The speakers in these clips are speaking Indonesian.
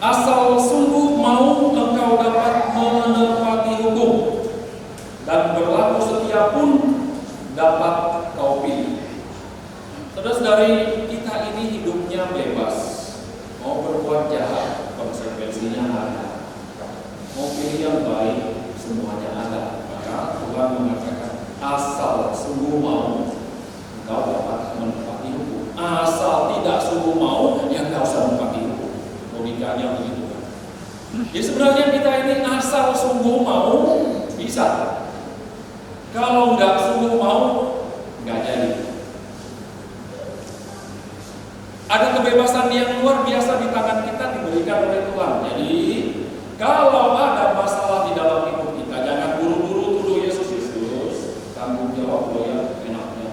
Asal sungguh mau engkau dapat menepati hukum, dan berlaku setia pun dapat kau pilih. Saudara-saudari, kita ini hidupnya bebas. Mau berbuat jahat, konsekuensinya ada. Mau pilih yang baik, semuanya ada. Maka Tuhan mengatakan, asal sungguh mau, engkau dapat menepati hukum. Asal tidak sungguh mau, ya engkau usah menepati hukum. Logikanya begitu kan. Jadi sebenarnya kita ini asal sungguh mau, bisa. Kalau nggak sungguh mau, nggak jadi. Ada kebebasan yang luar biasa di tangan kita diberikan oleh Tuhan. Jadi kalau ada masalah di dalam hidup kita, jangan buru-buru tuduh Yesus Kristus. Tanggung jawab lo ya enaknya.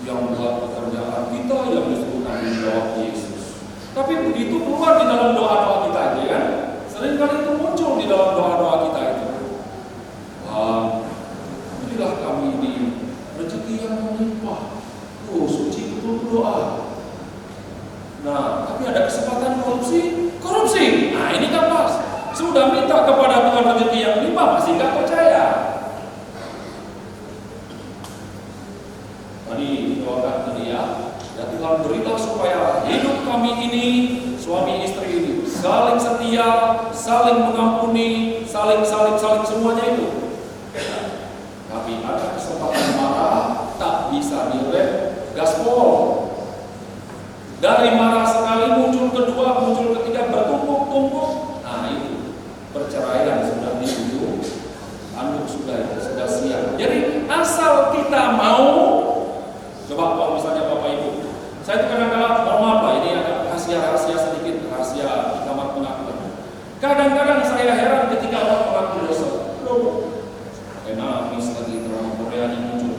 Yang buat pekerjaan kita yang disuruh tanggung jawab Yesus. Tapi begitu keluar di dalam doa-doa kita aja kan, seringkali itu muncul di dalam doa-doa kita itu. Berilah kami ini rezeki yang melimpah. Suci betul doa. Nah, tapi ada kesempatan korupsi. Nah, ini kan pas. Sudah minta kepada Tuhan rezeki yang melimpah, masih nggak percaya. Tadi doakan ke dia, ya Tuhan berilah supaya hidup kami ini, suami istri ini, saling setia, saling mengampuni, saling semuanya itu. Tapi ada kesempatan marah, tak bisa direm, gaspol. Dari marah sekali muncul kedua, muncul ketiga, bertumpuk-tumpuk. Nah itu perceraian sudah dituju, anduk sudah siap. Jadi asal kita mau, coba kalau misalnya Bapak Ibu, saya itu kadang-kadang mohon maaf Pak, ini ada rahasia sedikit, rahasia di kamar pengakuan. Kadang-kadang saya heran ketika orang mengaku dosa, nangis lagi drama Korea yang muncul.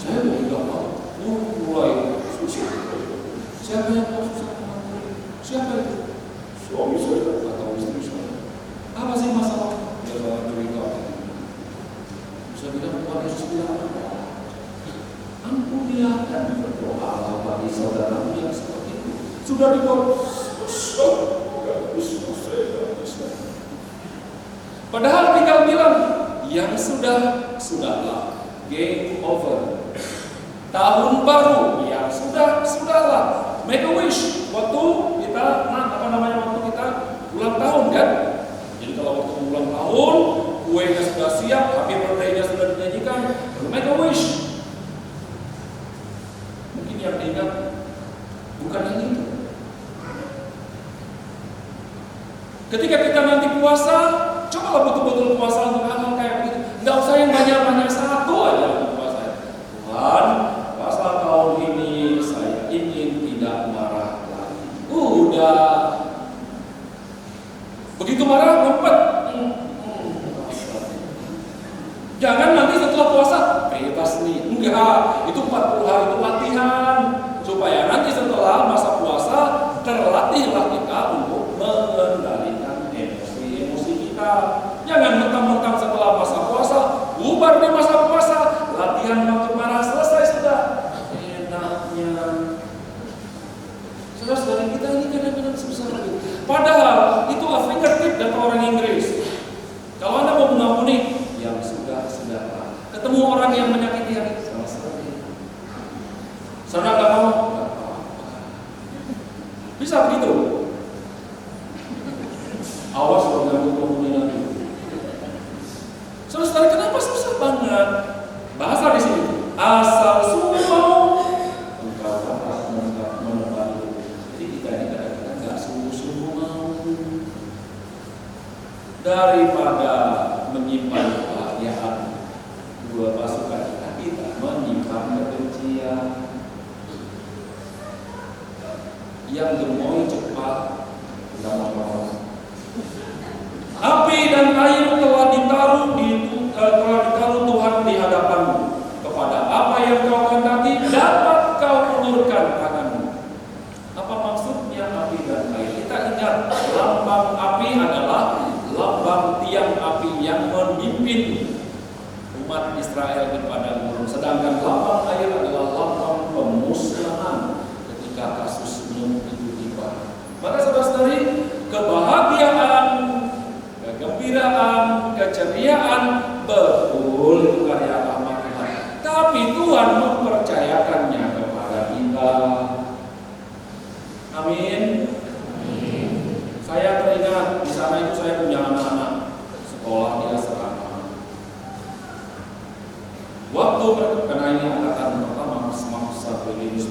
Saya tidak mau mulai susah. Siapa yang mau susah? Siapa itu? Suami saya atau istri saya? Apa sih masalah? Dia salah cerita. Bisa bilang Tuhan Yesus bilang apa? Ampunilah dan berdoalah bagi saudaramu yang seperti itu. Sudah dibuat. Padahal tinggal bilang yang sudahlah, game over. Tahun baru yang sudahlah. Make a wish. Waktu kita waktu kita ulang tahun kan. Jadi kalau waktu ulang tahun, kuenya sudah siap, happy birthday-nya sudah dinyanyikan, make a wish. Mungkin yang diingat bukan yang itu. Ketika kita nanti puasa, cobalah betul-betul puasa untuk hal kayak begitu. Nggak usah yang banyak-banyak, satu aja puasa. Tuhan, puasa tahun ini saya ingin tidak marah lagi. Udah. Begitu marah, ngumpet. Jangan nanti setelah puasa bebas nih. Enggak, itu 40 hari itu latihan supaya nanti setelah masa puasa terlatihlah kita untuk mengendalikan emosi kita. Jangan mentang-mentang setelah masa puasa, bubar di masa puasa, latihan waktu marah selesai sudah. Enaknya. Saudara-saudara kita ini kadang-kadang susah. Padahal itu fingertip dan orang Inggris. Kalau Anda mau mengampuni, yang sudah. Ketemu orang yang menyakiti hati, sama-sama. Saudara nggak mau? Bisa begitu. Awas kalau nggak mengampuni lagi. Saudara, kenapa susah banget? Bahasa di sini, asal sungguh mau, engkau dapat menepati. Jadi kita ini kadang-kadang nggak sungguh-sungguh mau. Daripada menyimpan kebahagiaan, dua pasukan kita menyimpan kebencian. Yang gemoy cepat, lama-lama. Api dan air telah ditaruh Tuhan di hadapanmu. Kepada apa yang kau kehendaki dapat kau ulurkan tanganmu. Apa maksudnya api dan air? Kita ingat lambang api adalah lambang tiang api yang memimpin umat Israel kepada gurun. Sedangkan lambang air adalah lambang pemusnahan. ketika kasus itu tiba. Maka saudara-saudari, kebahagiaan, kegembiraan, keceriaan betul itu karya rahmat Tuhan. Tapi Tuhan mempercayakannya kepada kita. Amin. Saya teringat di sana itu saya punya anak-anak sekolah di asrama. Waktu karena ini angkatan pertama semasa Belinus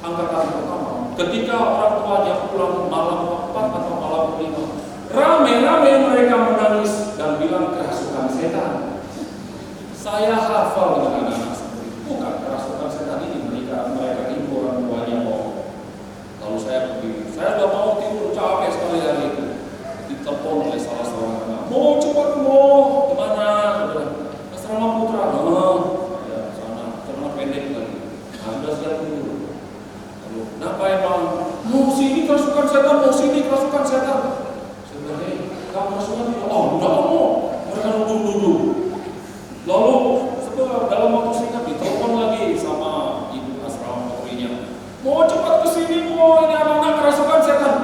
angkatan pertama, ketika orang tuanya pulang malam 4 atau malam 5, rame-rame mereka menangis dan bilang kerasukan setan. Saya hafal dengan anak-anak seperti itu. Bukan kerasukan setan ini, mereka ibu orang tuanya mau. Lalu saya pergi, saya sudah mau tidur, capek sekali hari itu. Ditelepon oleh salah seorang anak, mau cepat mau kemana? Asrama Putra. Ya sana, karena pendek lagi. Sudah siap tidur. Lalu, kenapa emang? Mau sini kerasukan setan, mau sini kerasukan setan. Sebenarnya kamu kerasukan itu, oh enggak mau. Mereka duduk. Lalu dalam waktu singkat ditelepon lagi sama ibu asrama putrinya. Mau cepat kesini, mau ini anak-anak kerasukan setan.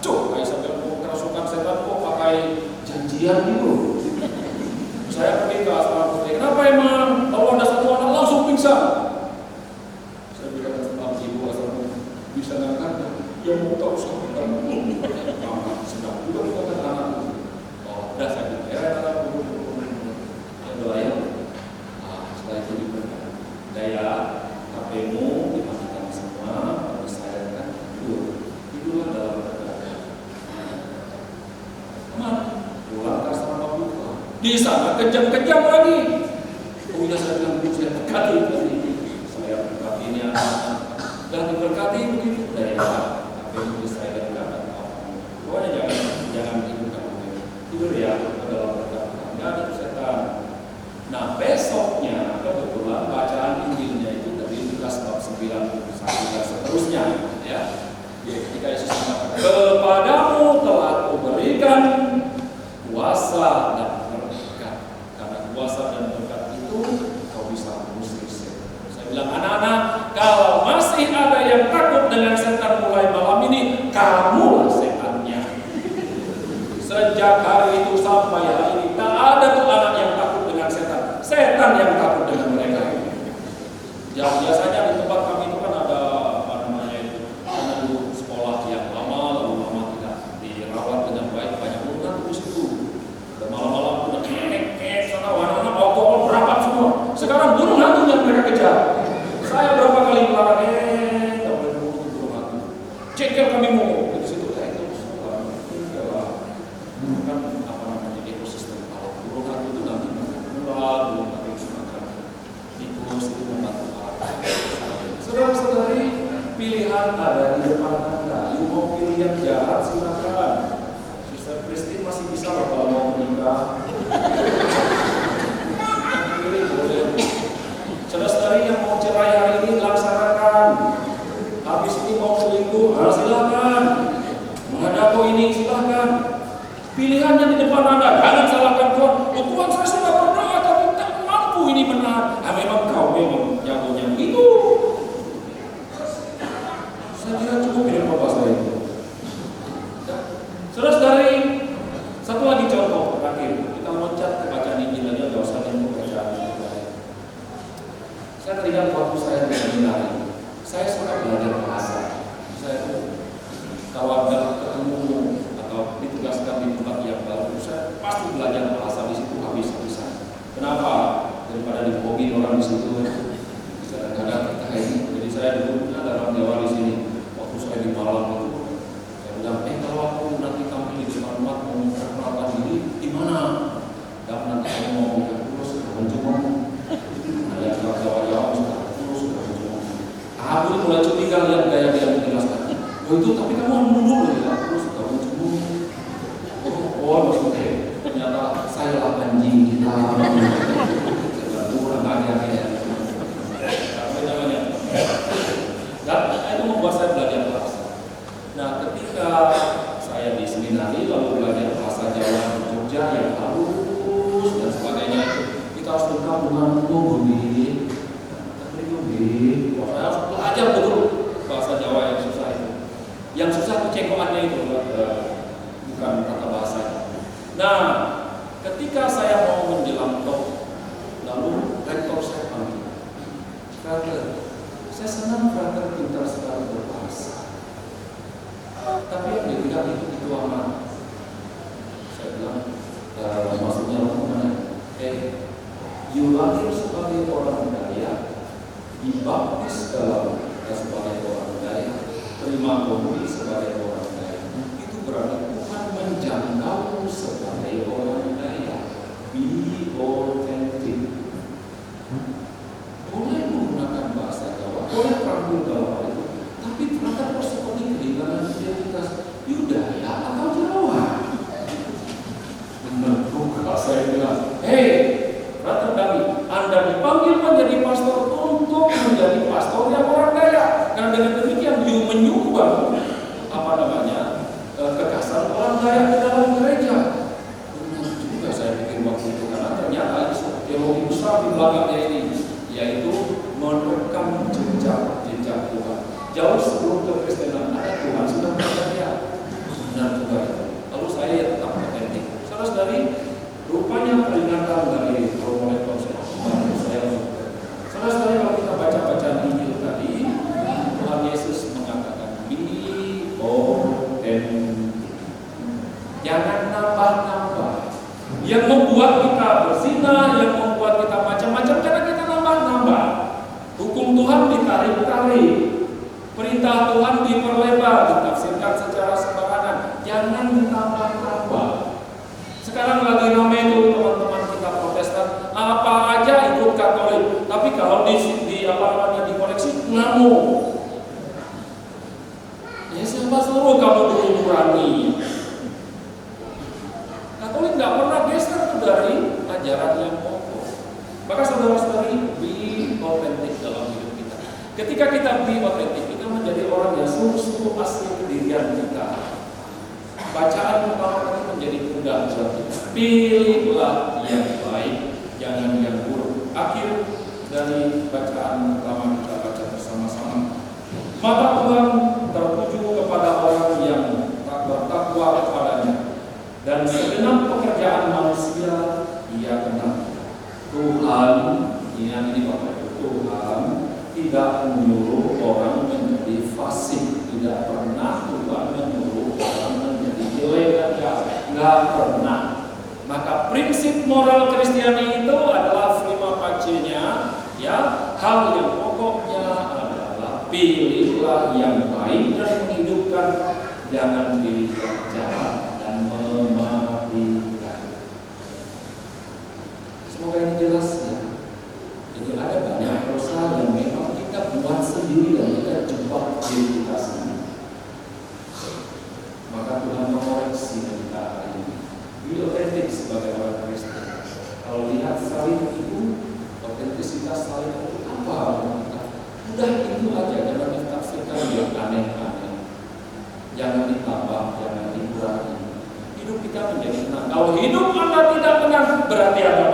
Cuk, kayak sampai mau kerasukan setan kok pakai janjian gitu. Saya pergi ke asrama putri. Kenapa emang? Kalau ada satu anak langsung pingsan. Saya bilang sama ibu asrama, bisa ngangkat? Ya mau tahu sama kamu. Sedang juga kita anak. Oh, udah saya bilang, ya anak-anak ya. Setelah itu diberikan daya HP-mu dimatikan semua, terus saya akan tidurlah dalam keadaan aman. Pulang ke asrama Putra, di sana kejam-kejam lagi. Oh ya, saya bilang saya berkati tadi, saya berkati ini anak-anak dan diberkati begitu dari HP-mu saya dan kata pokoknya jangan tidur ya dalam keadaan nggak ada setan. Nah besoknya kebetulan bacaan Injilnya itu dari Lukas bab 9 dan seterusnya ya. Ketika Yesus mengatakan, kepadamu telah kuberikan kuasa dan berkat. Karena kuasa dan berkat itu kau bisa mengusir setan. Saya bilang anak-anak, kalau masih ada yang takut dengan setan mulai malam ini, kamulah setannya. Sejak hari itu sampai hari ini tak ada tuh anak yang takut dengan setan. Setan yang takut dengan mereka. Ya, biasanya di tempat kami itu kan ada apa namanya itu, karena dulu sekolah yang lama lalu lama tidak dirawat dengan baik, banyak burung di situ. Dan malam-malam udah kek sana anak-anak alkohol berangkat semua. Sekarang burung hantu yang mereka kejar. Saya berapa kali melarang tak boleh burung hantu. Ceker kami mau di situ kayak itu semua. Kan apa namanya ekosistem kalau burung hantu itu nanti burung hantu Sumatera tikus itu membantu alat. Saudara-saudari, pilihan ada di depan Anda. You mau pilih yang jahat silakan. Sister Christine masih bisa loh kalau mau menikah. Pilih boleh. Saudara-saudari yang mau cerai hari ini laksanakan. Habis ini mau selingkuh, silakan. Menghadapi ini silakan. Pilihannya di depan Anda. Jangan salahkan Tuhan. Oh, Tuhan saya sudah berdoa tapi tak mampu ini benar. Memang kau memang jagonya begitu. Saya kira cukup hidup bapak saya itu. Saudara-saudari, satu lagi contoh terakhir. Kita loncat ke bacaan Injil aja, nggak usah nunggu bacaan Injil. Saya teringat waktu saya di seminari. Saya suka belajar bahasa. Saya tuh kalau ada ketemu atau ditugaskan di tempat yang baru, saya pasti belajar bahasa di situ habis-habisan. Kenapa? Daripada dibohongin orang di situ. Kadang-kadang kita ini. Jadi saya dulu ada orang Jawa di sini. Waktu saya di Malang itu, saya bilang, kalau aku nanti tampil di depan umat mau memperkenalkan diri, di mana? Dan nanti saya mau terus berjumpa. Nah, yang Jawa-Jawa terus berjumpa. Aku mulai curiga lihat gaya dia menjelaskan. Oh itu, tapi kamu mundur ya, terus berjumpa. Oh, maksudnya ternyata saya lah anjing kita. Kurang ada ya. Dan itu membuat saya belajar bahasa. Nah, ketika saya di seminari lalu belajar bahasa Jawa di Jogja yang halus dan sebagainya, kita harus berkampungan tunggu di. Saya harus belajar betul cengkokannya itu, bukan kata bahasanya. Nah, ketika saya mau menjelang top, lalu rektor saya panggil, "Brother, saya senang brother pintar sekali berbahasa. Tapi yang dilihat itu amat." Saya bilang, maksudnya bagaimana? You lahir sebagai orang Dayak, dibaptis dalam sebagai orang Dayak, terima komuni sebagai orang Dayak. Itu berarti Tuhan menjangkau sebagai orang Dayak. Be authentic. Boleh menggunakan bahasa Jawa, boleh ragu dalam hal itu, tapi ternyata seperti kehilangan identitas. You Dayak atau Jawa? Benar juga saya bilang, Brother Dami, Anda dipanggil menjadi pastor untuk menjadi pastor yang orang Dayak. Karena dengan demikian, you menyumbang kekasan orang Dayak di dalam gereja. Benar juga saya pikir waktu itu, karena ternyata teologi besar di belakangnya ini, yaitu merekam jejak Tuhan. Jauh sebelum kekristenan ada, Tuhan sudah percaya. Benar juga itu. Lalu saya tetap otentik. Saudara-saudari, rupanya peringatan dari promotor saya. Saudara-saudari, kalau kita baca Injil tadi, Tuhan Yesus mengatakan, "Be authentic." Jangan nambah-nambah. Yang membuat kita berzinah, yang membuat kita macam-macam, karena kita nambah-nambah. Hukum Tuhan ditarik-tarik, perintah Tuhan diperlebar, ditafsirkan secara sembarangan. Jangan ditambah-tambah. Sekarang lagi ramai itu teman-teman kita Protestan, apa aja ikut Katolik, tapi kalau dikoreksi ngamuk. Ya siapa suruh kamu dulu berani? Katolik nggak pernah geser dari ajaran yang pokok. Maka saudara-saudari, be authentic dalam hidup kita. Ketika kita be authentic, kita menjadi orang yang sungguh-sungguh asli kedirian kita. Bacaan pertama kali menjadi mudah buat kita. Pilihlah yang baik, jangan yang buruk. Akhir dari bacaan pertama kita baca bersama-sama. Mata Tuhan tertuju kepada orang yang tak bertakwa kepadanya, dan segenap pekerjaan manusia ia kenal. Tuhan, ini Bapak Ibu, Tuhan tidak menyuruh orang menjadi fasik, tidak pernah Tuhan menyuruh orang menjadi jelek, nggak pernah. Maka prinsip moral Kristiani itu adalah prima facie-nya, ya, hal yang pokoknya adalah pilihlah yang baik dan menghidupkan, jangan pilih yang jahat dan mematikan. Semoga ini jelas ya. Jadi ada banyak dosa yang memang kita buat sendiri dan kita jebak diri kita sendiri. Maka Tuhan mengoreksi kita hari ini. Be authentic sebagai orang Kristen. Kalau lihat salib itu, autentisitas salib itu apa? Udah itu aja, jangan ditafsirkan yang aneh-aneh. Jangan ditambah, jangan dikurangi. Hidup kita menjadi tenang. Kalau hidup Anda tidak tenang, berarti Anda